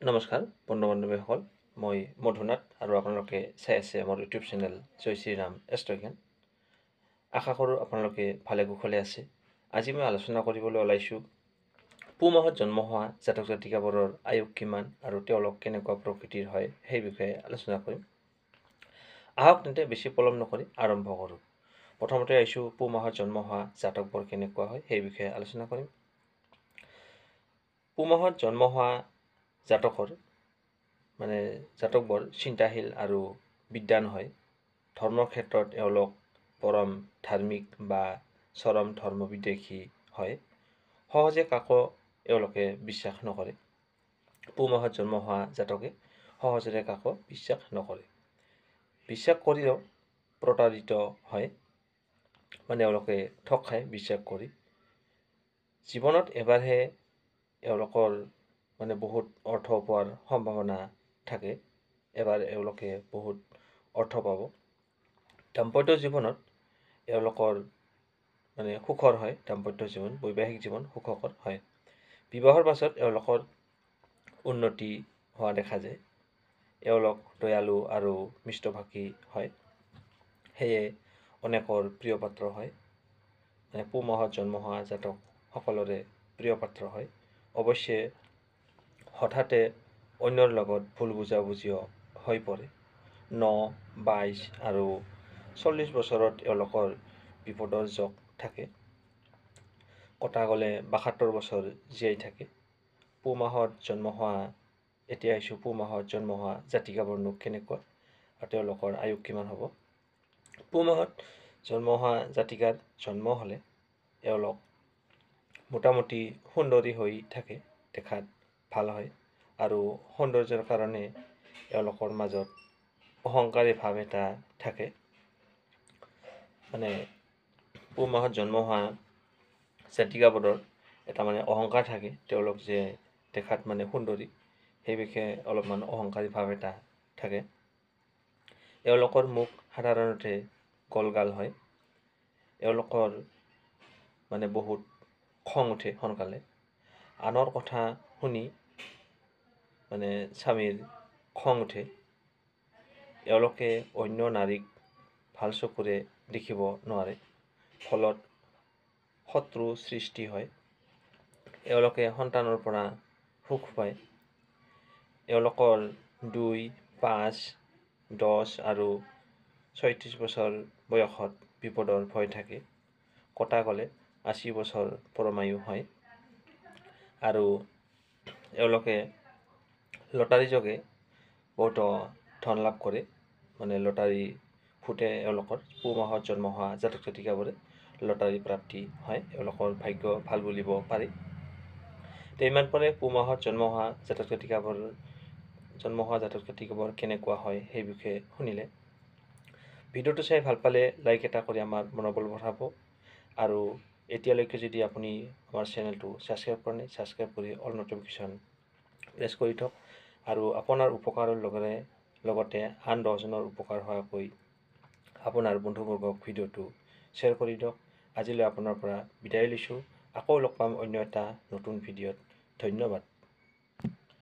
নমস্কাৰ বন্ধু বান্ধৱীসকল, মই মধুনাথ আৰু আপোনালোকে চাই আছে মোৰ ইউটিউব চেনেল জয় শ্ৰীৰাম এষ্ট্ৰজ্ঞান। আশা কৰোঁ আপোনালোকে ভালে কুশলে আছে। আজি মই আলোচনা কৰিবলৈ ওলাইছোঁ পুহ মাহত জন্ম হোৱা জাতক জাতিকাবোৰৰ আয়ুস কিমান আৰু তেওঁলোক কেনেকুৱা প্ৰকৃতিৰ হয় সেই বিষয়ে আলোচনা কৰিম। আহক তেন্তে বেছি পলম নকৰি আৰম্ভ কৰোঁ। প্ৰথমতে আহিছোঁ পুহ মাহত জন্ম হোৱা জাতকবোৰ কেনেকুৱা হয় সেই বিষয়ে আলোচনা কৰিম। পুহ মাহত জন্ম হোৱা জাতকবোৰ চিন্তাশীল আৰু বিদ্বান হয়। ধৰ্মৰ ক্ষেত্ৰত এওঁলোক পৰম ধাৰ্মিক বা চৰম ধৰ্মবিদ্বেষী হয়। সহজে কাকো এওঁলোকে বিশ্বাস নকৰে। পুহ মাহত জন্ম হোৱা জাতকে সহজে কাকো বিশ্বাস নকৰে। বিশ্বাস কৰিলেও প্ৰতাৰিত হয়, এওঁলোকে ঠগ খায় বিশ্বাস কৰি। জীৱনত এবাৰহে এওঁলোকৰ বহুত অৰ্থ পোৱাৰ সম্ভাৱনা থাকে। এবাৰ এওঁলোকে বহুত অৰ্থ পাব। দাম্পত্য জীৱনত এওঁলোকৰ সুখৰ হয়। দাম্পত্য জীৱন, বৈবাহিক জীৱন সুখকৰ হয়। বিবাহৰ পাছত এওঁলোকৰ উন্নতি হোৱা দেখা যায়। এওঁলোক দয়ালু আৰু মিষ্টভাষী হয়। সেয়ে অনেকৰ প্ৰিয় পাত্ৰ হয়। পুহ মাহত জন্ম হোৱা জাতকসকলৰে প্ৰিয় পাত্ৰ হয়। অৱশ্যে হঠাতে অন্যৰ লগত ভুল বুজাবুজিও হৈ পৰে। 9, 22 আৰু 40 বছৰত এওঁলোকৰ বিপদৰ যোগ থাকে। কটা গ'লে 72 বছৰ জীয়াই থাকে। পুহ মাহত জন্ম হোৱা পুহ মাহত জন্ম হোৱা জাতিকাবোৰনো কেনেকুৱা আৰু তেওঁলোকৰ আয়ুস কিমান হ'ব। পুহ মাহত জন্ম হোৱা জাতিকাৰ জন্ম হ'লে এওঁলোক মোটামুটি সুন্দৰী হৈ থাকে, দেখাত ভাল হয় আৰু সৌন্দৰ্যৰ কাৰণে এওঁলোকৰ মাজত অহংকাৰী ভাৱ এটা থাকে। পুহ মাহত জন্ম হোৱা জাতিকাবোৰৰ এটা অহংকাৰ থাকে। তেওঁলোক যে দেখাত সুন্দৰী, সেই বিষয়ে অলপমান অহংকাৰী ভাৱ এটা থাকে। এওঁলোকৰ মুখ সাধাৰণতে গলগাল হয়। এওঁলোকৰ বহুত খং উঠে সোনকালে। আনৰ কথা শুনি স্বামীৰ খং উঠে। এওঁলোকে অন্য নাৰীক ভাল চকুৰে দেখিব নোৱাৰে, ফলত শত্ৰু সৃষ্টি হয়। এওঁলোকে সন্তানৰ পৰা সুখ পায়। এওঁলোকৰ 2, 5, 10 আৰু 36 বছৰ বয়সত বিপদৰ ভয় থাকে। কটা গ'লে 80 বছৰ পৰমায়ু হয় আৰু এওঁলোকে লটাৰী যোগে বহুতো ধন লাভ কৰে। লটাৰী ফুটে এওঁলোকৰ। পুহ মাহত জন্ম হোৱা জাতক জাতিকাবোৰে লটাৰী প্ৰাপ্তি হয়। এওঁলোকৰ ভাগ্য ভাল বুলিব পাৰি। ইমান পৰে পুহ মাহত জন্ম হোৱা জাতক জাতিকাবোৰ কেনেকুৱা হয় সেই বিষয়ে শুনিলে। ভিডিঅ'টো চাই ভাল পালে লাইক এটা কৰি আমাৰ মনোবল বঢ়াব আৰু এতিয়ালৈকে যদি আপুনি আমাৰ চেনেলটো ছাবস্ক্ৰাইব কৰা নাই, ছাবস্ক্ৰাইব কৰি অল নটিফিকেশ্যন প্ৰেছ কৰি থওক আৰু আপোনাৰ উপকাৰৰ লগতে আন 10জনৰ উপকাৰ হোৱাকৈ আপোনাৰ বন্ধুবৰ্গক ভিডিঅ'টো শ্বেয়াৰ কৰি দিয়ক। আজিলৈ আপোনাৰ পৰা বিদায় লৈছোঁ। আকৌ লগ পাম অন্য এটা নতুন ভিডিঅ'ত। ধন্যবাদ।